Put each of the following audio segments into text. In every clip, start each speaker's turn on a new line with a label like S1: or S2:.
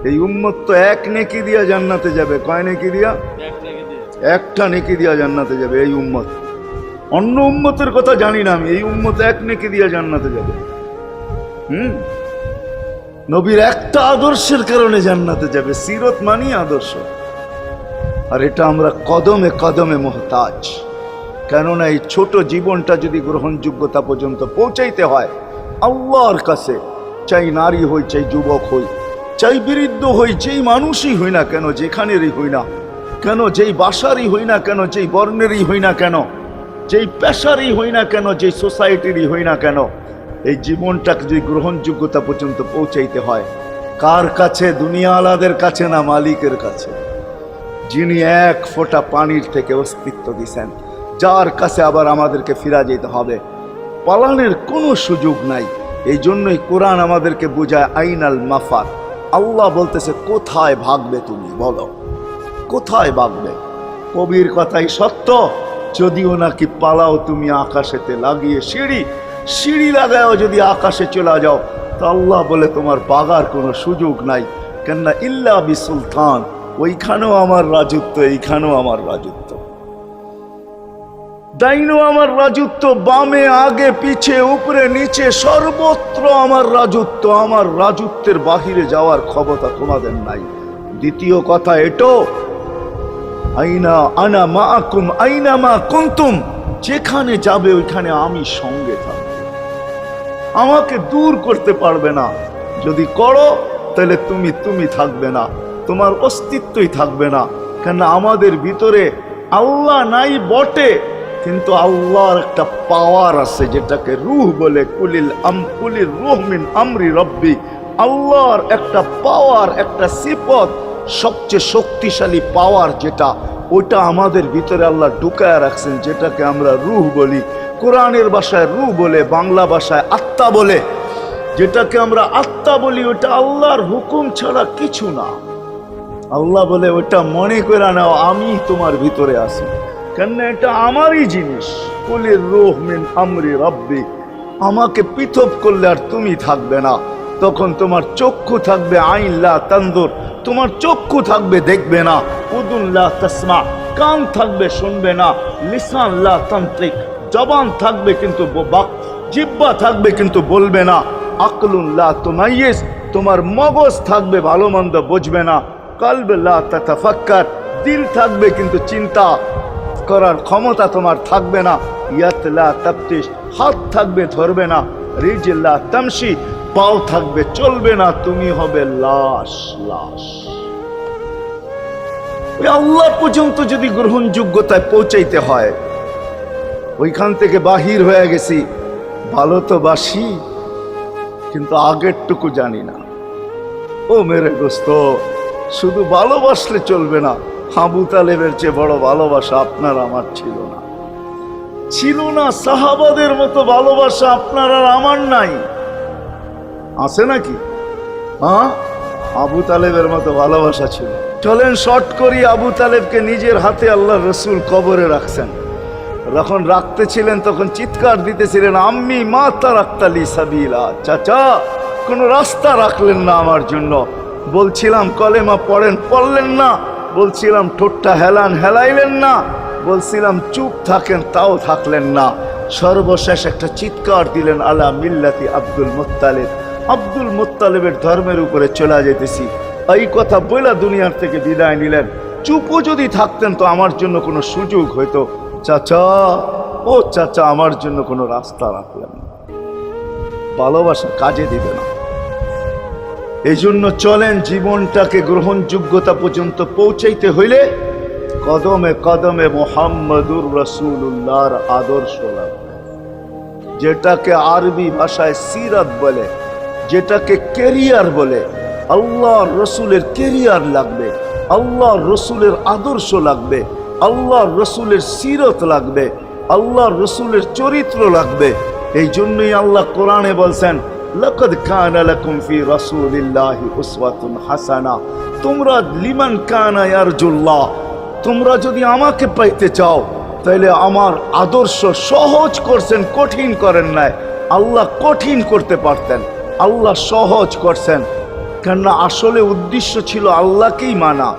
S1: এই উম্মত তো এক নেকি দিয়া জান্নাতে যাবে। কয় নেকি দিয়া? একটা নেকি দিয়া জান্নাতে যাবে এই উম্মত। অন্য উম্মতের কথা জানি না আমি, এই উম্মত এক নেকি দিয়া জান্নাতে যাবে। নবীর একটা আদর্শের কারণে জান্নাতে যাবে। সিরত মানি আদর্শ, আর এটা আমরা কদমে কদমে মুহতাজ। কেননা এই ছোট জীবনটা যদি গ্রহণযোগ্যতা পর্যন্ত পৌঁছাইতে হয় আল্লাহর কাছে, চাই নারী হই, চাই যুবক হই, চাই বৃদ্ধ হই, যেই মানুষই হই না কেন, যেখানেরই হই না কেন, যেই বাসারই হই না কেন, যেই বর্ণেরই হই না কেন, যেই পেশারই হই না কেন, যেই সোসাইটিরই হই না কেন, এই জীবনটাকে যদি গ্রহণযোগ্যতা পর্যন্ত পৌঁছাইতে হয় কার কাছে? দুনিয়া আলাদের কাছে না, মালিকের কাছে, যিনি এক ফোঁটা পানির থেকে অস্তিত্ব দিছেন, যার কাছে আবার আমাদেরকে ফিরা যেতে হবে। পালানের কোনো সুযোগ নাই। এই জন্যই কোরআন আমাদেরকে বোঝায় আইনাল মাফার। আল্লাহ বলতেছে কোথায় ভাগবে তুমি, বলো কোথায় ভাগবে? কবির কথাই সত্য, যদিও নাকি পালাও তুমি আকাশেতে লাগিয়ে সিঁড়ি লাগাও যদি আকাশে চলে যাও, তো আল্লাহ বলে তোমার বাগার কোনো সুযোগ নাই। কেননা ইল্লা বিসুলতান, ওইখানেও আমার রাজত্ব, এইখানেও আমার রাজত্ব, ডাইনো আমার রাজত্ব, বামে আগে পিছে উপরে নিচে সর্বত্র আমার রাজত্ব। আমার রাজত্বের বাহিরে যাওয়ার ক্ষমতা তোমাদের নাই। দ্বিতীয় কথা এটো, আইনা আনা মাআকুম আইনা মা কুনতুম, যেখানে যাবে ওইখানে আমি সঙ্গে থাকব, আমাকে দূর করতে পারবে না। যদি করো তাহলে তুমি থাকবে না, তোমার অস্তিত্বই থাকবে না। কেন আমাদের ভিতরে আল্লাহ নাই বটে, কিন্তু আল্লাহর একটা পাওয়ার আছে যেটাকে রূহ বলে। কুলির রূহ মিন আমরি রব্বি, আল্লাহর একটা পাওয়ার, একটা সিফত, সবচেয়ে শক্তিশালী পাওয়ার যেটা, ওটা আমাদের ভিতরে আল্লাহ ঢুকায় রাখছেন, যেটাকে আমরা রূহ বলি। কোরআনের ভাষায় রূহ বলে, বাংলা ভাষায় আত্মা বলে। যেটাকে আমরা আত্মা বলি ওটা আল্লাহর হুকুম ছাড়া কিছু না। আল্লাহ বলে ওটা মনে করে নাও আমি তোমার ভিতরে আছি, কেন এটা আমারই জিনিস। কুলির রূহ মিন আমরি রব্বি, আমাকে পৃথক করলে আর তুমি থাকবে না। তখন তোমার চক্ষু থাকবে আইন লা তানজুর, তোমার চক্ষু থাকবে দেখবে না। উদুন লা তাসমা, কান থাকবে শুনবে না। লিসান লা তান্তিক, জবান থাকবে কিন্তু জিহ্বা থাকবে কিন্তু বলবে না। আকলুন লা তুমাইয়িজ, তোমার মগজ থাকবে ভালো মন্দ বুঝবে না। কলব লা তাতাফাক্কার, দিল থাকবে কিন্তু চিন্তা করার ক্ষমতা তোমার থাকবে না। ইয়াত লা তাফতিশ, হাত থাকবে ধরবে না। রিজল লা তামশি, পাও থাকবে চলবে না। তুমি হবে লাশ। ওই আল্লাহ পর্যন্ত যদি গ্রহণযোগ্যতায় পৌঁছাইতে হয়, ওইখান থেকে বাহির হয়ে গেছি। ভালো তো বাসি, কিন্তু আগেরটুকু জানি না। ও মেরে দোস্ত, শুধু ভালোবাসলে চলবে না। আবু তালেবের চেয়ে বড় ভালোবাসা আপনার আমার ছিল না। সাহাবাদের মতো ভালোবাসা আপনার আর আমার নাই। আছে নাকি? হ্যাঁ, আবু তালেবের মতো ভালোবাসা ছিল। চলেন শর্ট করি। আবু তালেবকে নিজের হাতে আল্লাহ রসুল কবরে রাখছেন। যখন রাখতেছিলেন তখন চিৎকার দিতেছিলেন, আম্মি মা তারাক্তালি সাবিলা, চাচা কোনো রাস্তা রাখলেন না আমার জন্য। বলছিলাম কলেমা পড়লেন না। বলছিলাম ঠোঁটটা হেলাইলেন না। বলছিলাম চুপ থাকেন, তাও থাকলেন না। সর্বশেষ একটা চিৎকার দিলেন, আলা মিল্লাতি আব্দুল মুত্তালিব, আব্দুল মুত্তালিবের ধর্মের উপরে চলে যেতেছি। এই কথা বলে দুনিয়ার থেকে বিদায় নিলেন। চুপও যদি থাকতেন তো আমার জন্য কোনো সুযোগ হইতো। চাচা, ও চাচা, আমার জন্য কোনো রাস্তা রাখলেন না। ভালোবাসা কাজে দিবে না। এই জন্য চলেন, জীবনটাকে গ্রহণযোগ্যতা পর্যন্ত পৌঁছাইতে হইলে কদমে কদমে মুহাম্মদুর রাসূলুল্লাহর আদর্শ লাগবে। যেটাকে আরবি ভাষায় সিরাত বলে, যেটাকে কেরিয়ার বলে। আল্লাহর রসুলের কেরিয়ার লাগবে, আল্লাহর রসুলের আদর্শ লাগবে, আল্লাহর রসুলের সিরত লাগবে, আল্লাহর রসুলের চরিত্র লাগবে। এই জন্যই আল্লাহ কোরআনে বলছেন, লাকাদ কানা লাকুম ফি রাসূলিল্লাহি উসওয়াতুন হাসানাহ, তোমরা লিমান কানা ইয়ারজুল্লাহ, তোমরা যদি আমাকে পাইতে চাও তাহলে আমার আদর্শ সহজ করছেন, কঠিন করেন নাই। আল্লাহ কঠিন করতে পারতেন, আল্লাহ সহজ করছেন। কেননা আসলে উদ্দেশ্য ছিল আল্লাহকেই মানা,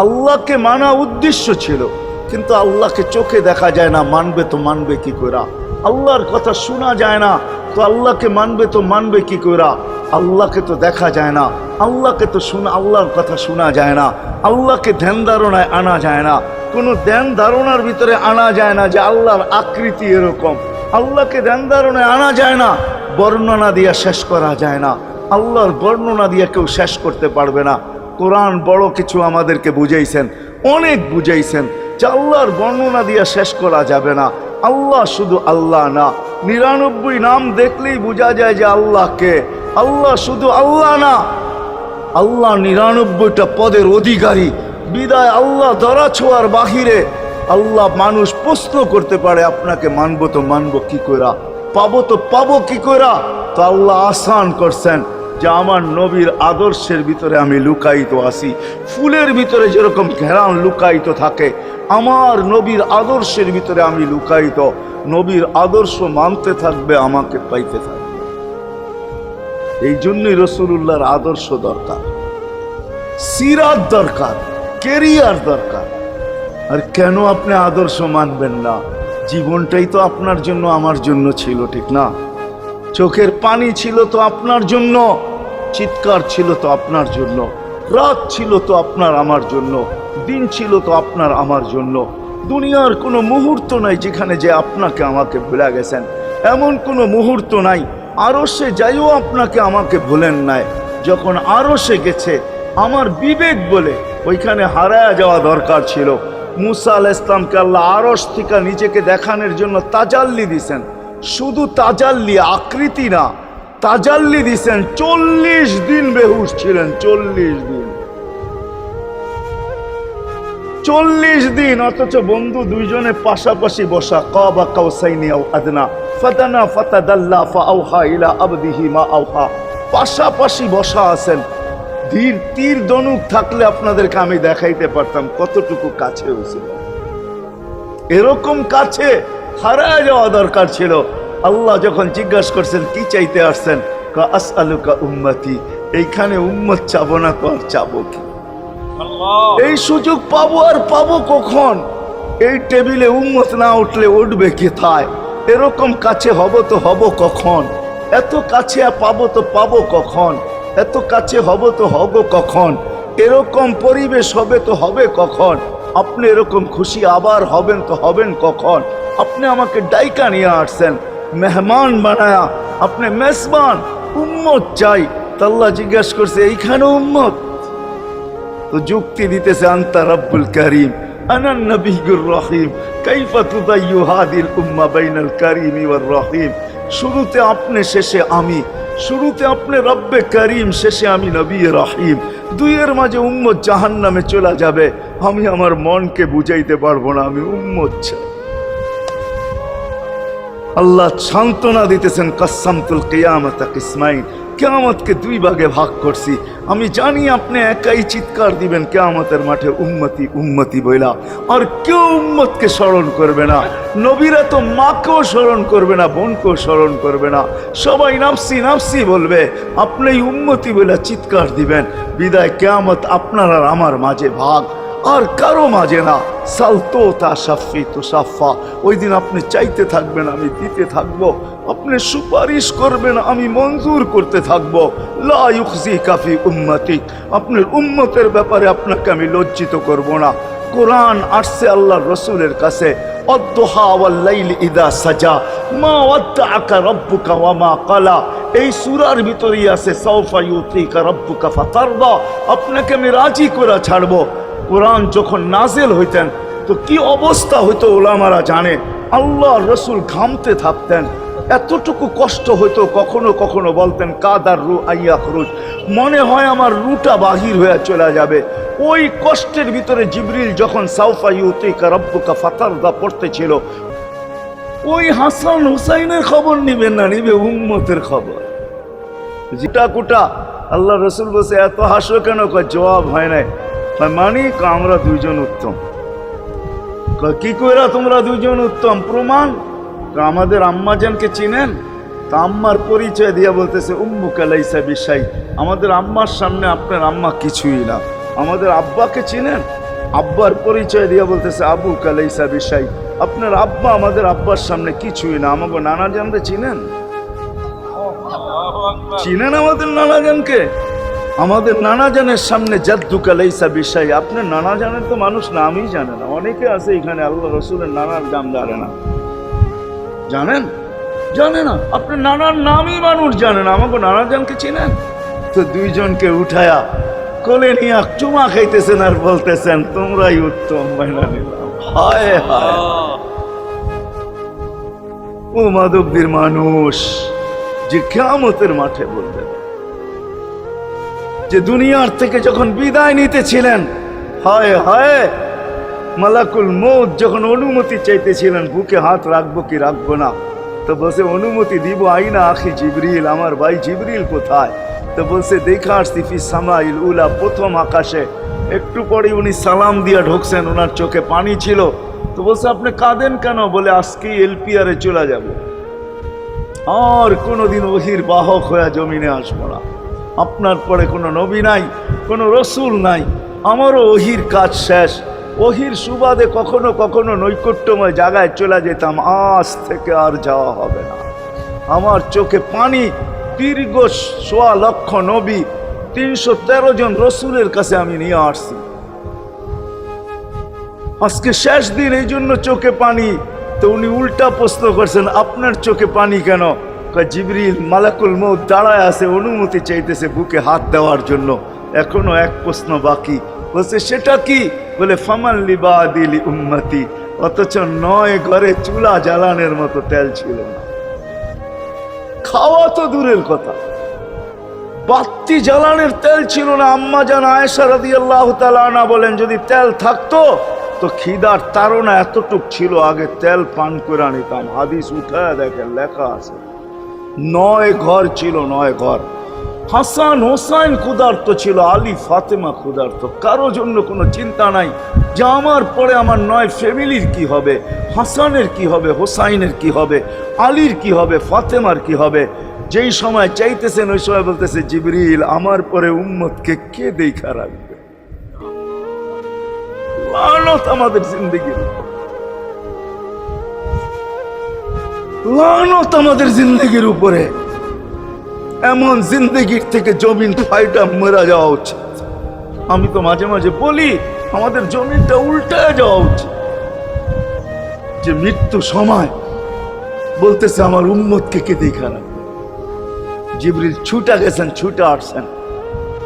S1: আল্লাহকে মানা উদ্দেশ্য ছিল। কিন্তু আল্লাহকে চোখে দেখা যায় না, মানবে তো মানবে কি করে? আল্লাহর কথা শোনা যায় না, তো আল্লাহকে মানবে তো মানবে কি করে? আল্লাহকে তো দেখা যায় না, আল্লাহকে তো আল্লাহর কথা শোনা যায় না, আল্লাহকে ধ্যান ধারণায় আনা যায় না, কোনো ধ্যান ধারণার ভিতরে আনা যায় না যে আল্লাহর আকৃতি এরকম। আল্লাহকে ধ্যান ধারণায় আনা যায় না, বর্ণনা দিয়া শেষ করা যায় না। আল্লাহর বর্ণনা দিয়ে কেউ শেষ করতে পারবে না। কোরআন বড় কিছু আমাদেরকে বুঝাইছেন, অনেক বুঝাইছেন যে আল্লাহর বর্ণনা দিয়ে শেষ করা যাবে না। আল্লাহ শুধু আল্লাহ না, 99 নাম দেখলেই বোঝা যায় যে আল্লাহকে। আল্লাহ শুধু আল্লাহ না, আল্লাহ 99টা পদের অধিকারী। বিদায় আল্লাহ ধরা ছোঁয়ার বাহিরে আল্লাহ মানুষ প্রশ্ন করতে পারে, আপনাকে মানবো তো মানবো কি কইরা, পাবো তো পাবো কি কইরা? তো আল্লাহ আসান করছেন যে আমার নবীর আদর্শের ভিতরে আমি লুকায়িত আছি। ফুলের ভিতরে যেরকম ঘেরান লুকায়িত থাকে, আমার নবীর আদর্শের ভিতরে আমি লুকায়িত। নবীর আদর্শ মানতে থাকবে, আমাকে পাইতে থাকবে। এই জন্যই রাসূলুল্লাহর আদর্শ দরকার, সিরাত দরকার, কেরিয়ার দরকার। আর কেন আপনি আদর্শ মানবেন না? জীবনটাই তো আপনার জন্য আমার জন্য ছিল, ঠিক না? চোখের পানি ছিল তো আপনার জন্য, চিৎকার ছিল তো আপনার জন্য, রাত ছিল তো আপনার আমার জন্য, দিন ছিল তো আপনার আমার জন্য। দুনিয়ার কোনো মুহূর্ত নাই যেখানে যে আপনাকে আমাকে ভুলে গেছেন, এমন কোনো মুহূর্ত নাই। আরশে যাইও আপনাকে আমাকে ভুলেন নাই। যখন আরশে গেছে আমার বিবেক বলে ওইখানে হারায়া যাওয়া দরকার ছিল। মুসা আলাইহিস সালামকে আল্লাহ আরশ থেকে নিজেকে দেখানোর জন্য তাজাল্লি দিছেন। শুধু তাজাল্লি, আকৃতি না, তাজাল্লি দিছেন। 40 দিন বেহুশ ছিলেন, 40 দিন, 40 দিন। অথচ বন্ধু দুইজনে পাশাপাশি বসা, কাবা কাউসাইনি আও আদনা ফাদানা ফাতাদাল্লা ফাআওহা ইলা আবদিহি মা আওহা, পাশাপাশি বসা আছেন। তীর ধনুক থাকলে আপনাদেরকে আমি দেখাইতে পারতাম কতটুকু কাছে হয়েছিল। এরকম কাছে হারায় যাওয়া দরকার ছিল। আল্লাহ যখন জিজ্ঞাসা করছেন কি চাইতে আসছেন, আসআলুকা উম্মতি, এইখানে উম্মত চাবো না তো আর চাবো কি? এই সুযোগ পাবো আর পাবো কখন? এই টেবিলে উম্মত না উঠলে উঠবে কোথায়? এরকম কাছে হব তো হব কখন? এত কাছে পাবো তো পাবো কখন? এত কাছে হব তো হব কখন? এরকম পরিবেশ হবে তো হবে কখন? আপনি এরকম খুশি আবার হবেন তো হবেন কখন? আপনি আমাকে ডাইকা নিয়ে আসছেন, মেহমান বানায়া, আপনি মেজবান, উম্মত চাই। আল্লাহ জিজ্ঞাসা করছে এইখানে উম্মত? তো যুক্তি দিতেছে আনতা রব্বুল করিম আনা নবিয়্যুর রহিম কাইফা তুদাইয়ু হাদিল উম্মাহ বাইনাল কারীমি ওয়ার রহিম। শুরুতে আপনি, শেষে আমি। শুরুতে আপনি রব্বে করিম, শেষে আমি নবী রহিম। দুইয়ের মাঝে উম্মত জাহান্নামে চলে যাবে। আমি আমার মনকে বুঝাইতে পারবো না, আমি উম্মত চাই। আল্লাহ সান্ত্বনা দিতেছেন, কাসসামতুল কিয়ামাতা কিসমাইন, কিয়ামতকে 2 ভাগে ভাগ করছি। আমি জানি আপনি একাই চিৎকার দিবেন কিয়ামতের মাঠে উম্মতি উম্মতি বইলা, আর কেউ উম্মতকে স্মরণ করবে না। নবীরা তো মাকেও স্মরণ করবে না, বোনকেও স্মরণ করবে না, সবাই নাফসি নাফসি বলবে। আপনি উম্মতি বইলা চিৎকার দিবেন। বিদায় কিয়ামত আপনার আর আমার মাঝে ভাগ, আর কারো মাঝে না। সালতো তা সাফি তো সাফা, ওই দিন আপনি চাইতে থাকবেন, আমি দিতে থাকবো। আপনি সুপারিশ করবেন, আমি মঞ্জুর করতে থাকবো। লা ইউখজিকা ফি উম্মতিক, আপনার উম্মতের ব্যাপারে আপনাকে আমি লজ্জিত করব না। কোরআন আসছে আল্লাহর রসুলের কাছে, অদ্দুহা ওয়াল লাইলি ইদা সাজা মা ওয়াদ্দাআকা রাব্বুকা ওয়া মা ক্বালা। এই সূরার ভিতরেই আছে সাউফা ইউতিকা রাব্বুকা ফাতারদা, আপনাকে আমি রাজি করে ছাড়বো। কোরআন যখন নাজেল হইতেন তো কি অবস্থা হইতো ওলামারা জানে। আল্লাহ রসুল ঘামতে থাকতেন, এতটুকু কষ্ট হইতো। কখনো কখনো বলতেন কাদার রু আইয়া খরুজ, মনে হয় আমার রুটা বাহির হয়ে চলে যাবে। ওই কষ্টের ভিতরে জিবরিল যখন সাউফা ইউতিকা রাব্বুকা ফাতারদা পড়তেছিল, ওই হাসান হুসাইনের খবর নিবেন না, নিবে উম্মতের খবর। জিটা কুটা আল্লাহ রসুল বসে এত হাসো কেন? জবাব হয় নাই। মানি আমরা 2 জন উত্তম। কি কইরা তোমরা 2 জন উত্তম? প্রমাণ, আমাদের আম্মাজানকে চিনেন? তা আম্মার পরিচয় দিয়া বলতেছে উম্মুকা লাইসা বিশাই, আমাদের আম্মার সামনে আপনার আম্মা কিছুই না। আমাদের আব্বাকে চিনেন? আব্বার পরিচয় দিয়া বলতেছে আবুকা লাইসা বিশাই, আপনার আব্বা আমাদের আব্বার সামনে কিছুই না। আমাকে নানা জানতে চিনেন? চিনেন আমাদের নানা জানকে? আমাদের নানা জানের সামনে জাদ্দুকা লাইসা বিশাই, আপনার নানা জানের তো মানুষ নামই জানে না। অনেকে আছে এখানে আল্লাহ রসুলের নানার নাম জানে না। জানেন? জানে না। আপনার নানার নামই মানুষ জানে না। আমাকে নানা জানকে চিনেন? তো দুইজনকে উঠায়া কোলে নিয়ে চুমা খাইতেছেন আর বলতেছেন তোমরাই উত্তম, মাইনা নিলাম। হায় হায়, ও মাধবদীর মানুষ যে কিয়ামতের মাঠে বলবেন, যে দুনিয়ার থেকে যখন বিদায় নিতেছিলেন, হায় হায়, মালাকুল মউত যখন অনুমতি চাইতেছিলেন বুকে হাত রাখবো কি রাখবো না, তো বলছে অনুমতি দিব, আইনা আখি জিবরিল, আমার ভাই জিবরিল কোথায়? তো বলছে দেখা আসছি ফি সামাইল উলা, প্রথম আকাশে। একটু পরে উনি সালাম দিয়া ঢুকছেন, ওনার চোখে পানি ছিল। তো বলছে আপনি কাঁদেন কেন? বলে আজকেই এলপিআরে চলে যাব, আর কোনোদিন ওহির বাহক হয়ে জমিনে আসবো না। আপনার পরে কোনো নবী নাই, কোনো রসুল নাই, আমারও ওহির কাজ শেষ। ওহির সুবাদে কখনো কখনো নৈকট্যময় জায়গায় চলে যেতাম, আজ থেকে আর যাওয়া হবে না। আমার চোখে পানি। দীর্ঘ ১.৫ লক্ষ নবী, ৩১৩ জন রসুলের কাছে আমি নিয়ে আসছি। আজকে শেষ দিন, এই জন্য চোখে পানি। তো উনি উল্টা প্রশ্ন করছেন আপনার চোখে পানি কেন? জিবরিল মালাকুল মউত দাঁড়ায় আছে, অনুমতি চাইতেছে বুকে হাত দেওয়ার জন্য। এখনো এক প্রশ্ন বাকি। বলছে সেটা কি? বলে ফামান লিবাদিলি উম্মতি, অথচ ৯ ঘরে চুলা জ্বালানোর মতো তেল ছিল না। খাওয়া তো দূরের কথা, বাতি জ্বালানোর তেল ছিল না। আম্মা জান আয়েশা রাদিয়াল্লাহু তাআলা আনহা বলেন যদি তেল থাকতো তো খিদার তাড়না এতটুক ছিল, আগে তেল পান করে নিতাম। হাদিস উঠায় দেখেন, লেখা আছে ৯ ঘর ছিল, ৯ ঘর। হাসান হোসাইন ক্ষুধার্ত ছিল, আলী ফাতেমা ক্ষুধার্ত। কারো জন্য কোনো চিন্তা নাই যে আমার পরে আমার ৯ ফ্যামিলির কি হবে, হাসানের কি হবে, হোসাইনের কি হবে, আলীর কি হবে, ফাতেমার কি হবে। যেই সময় চাইতেছেন ওই সময় বলতেছে জিবরিল আমার পরে উম্মতকে কে দেখা রাখবে? লানত আমাদের জিন্দেগির উপর, লানত আমাদের জিন্দেগির উপরে। এমন জিন্দেগির থেকে জমিন ফাইটা মরা যাওয়া উচিত। আমি তো মাঝে মাঝে বলি আমাদের জমিনটা উল্টায় যাওয়া উচিত, যে মৃত্যু সময় বলতেছে আমার উম্মতকে কে দেখা রাখবে। জিবরিল ছুটা গেছেন, ছুটা আসছেন,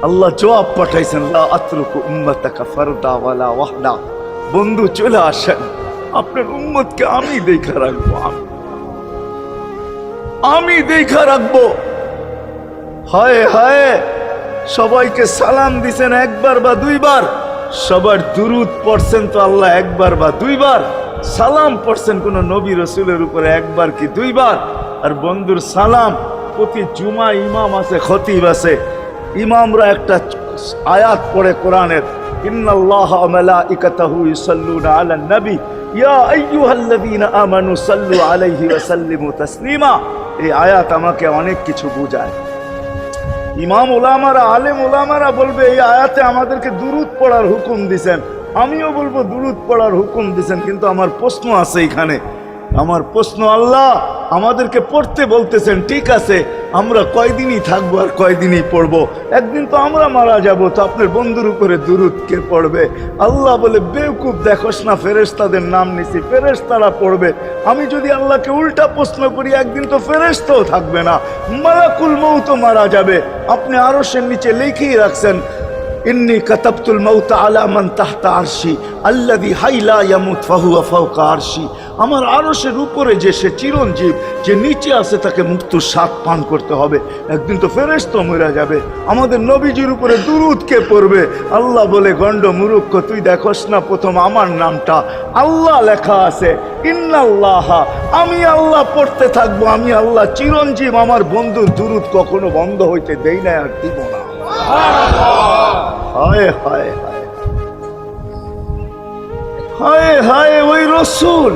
S1: আল্লাহ জবাব পাঠাইছেন লা আতরুকু উম্মাতাকা ফারদা ওয়ালা ওয়াহদা, বন্ধু চলে আসেন, আপনার উম্মতকে আমি দেখা রাখবো, আমি দেখা রাখবো। হায় হায়, সবাইকে সালাম দিছেন একবার বা দুইবার, সবার দুরুদ পড়ছেন তো আল্লাহ একবার বা দুইবার, সালাম পড়ছেন কোন নবী রসুলের উপরে একবার কি দুইবার। আর বন্ধুর সালাম প্রতি জুমা ইমাম আছে, খতিব আছে, ইমামরা একটা আয়াত পড়ে কোরআনের, ইন্নাল্লাহা ওয়া মালাইকাতাহু ইউসাল্লুনা আলান নবী ইয়া আইয়ুহাল্লাযীনা আমানু সাল্লু আলাইহি ওয়া সাল্লিমু তাসলিমা। এই আয়াত আমাকে অনেক কিছু বোঝায়। ইমাম ওলামারা, আলেম ওলামারা বলবে এই আয়াতে আমাদেরকে দুরুদ পড়ার হুকুম দিছেন, আমিও বলবো দুরুদ পড়ার হুকুম দিছেন। কিন্তু আমার প্রশ্ন আছে এখানে, আমার প্রশ্ন, আল্লাহ আমাদেরকে পড়তে বলতেছেন, ঠিক আছে, আমরা কয়দিনই থাকবো আর কয়দিনই পড়বো? একদিন তো আমরা মারা যাব, তো আপনার বন্ধুর উপরে দুরুদ কে পড়বে? আল্লাহ বলে বেওকুফ, দেখোস না ফেরেশতাদের নাম নিছি, ফেরেশতারা পড়বে। আমি যদি আল্লাহকে উল্টা প্রশ্ন করি, একদিন তো ফেরেশতাও থাকবে না, মালাকুল মউত মারা যাবে। আপনি আরশের নিচে লিখেই রাখছেন ইন্নী কাতাবতুল মাউতা আলা মান তাহতা আরশি আল্লাযী হাইলা ইয়ামুত ফাহুয়া ফাওকা আরশি। আমার আরশের উপরে যে সে চিরঞ্জীব, যে নিচে আছে তাকে মৃত্যুর স্বাদ পান করতে হবে। একদিন তো ফেরেশতা মরে যাবে, আমাদের নবীজির উপরে দুরুদ কে পড়বে? আল্লাহ বলে গন্ড মূর্খ, তুই দেখোস না প্রথম আমার নামটা আল্লাহ লেখা আছে, ইন্নাল্লাহা, আমি আল্লাহ পড়তে থাকবো, আমি আল্লাহ চিরঞ্জীব, আমার বন্ধুর দুরুদ কখনো বন্ধ হইতে দেই না আর দিব না। হায় হায় হায় হায় হায়, ওই রসুল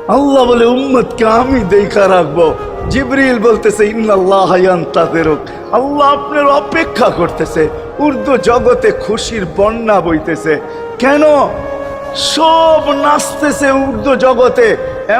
S1: আল্লাহ বলে উম্মতকে আমি দেখা রাখবো। জিবরিল বলতেছে ইন্নাল্লাহ ইয়ান্তাযিরুক, আল্লাহ আপনার অপেক্ষা করতেছে। উর্দু জগতে খুশির বন্যা বইতেছে। কেন? সব নাচতেছে উর্দু জগতে।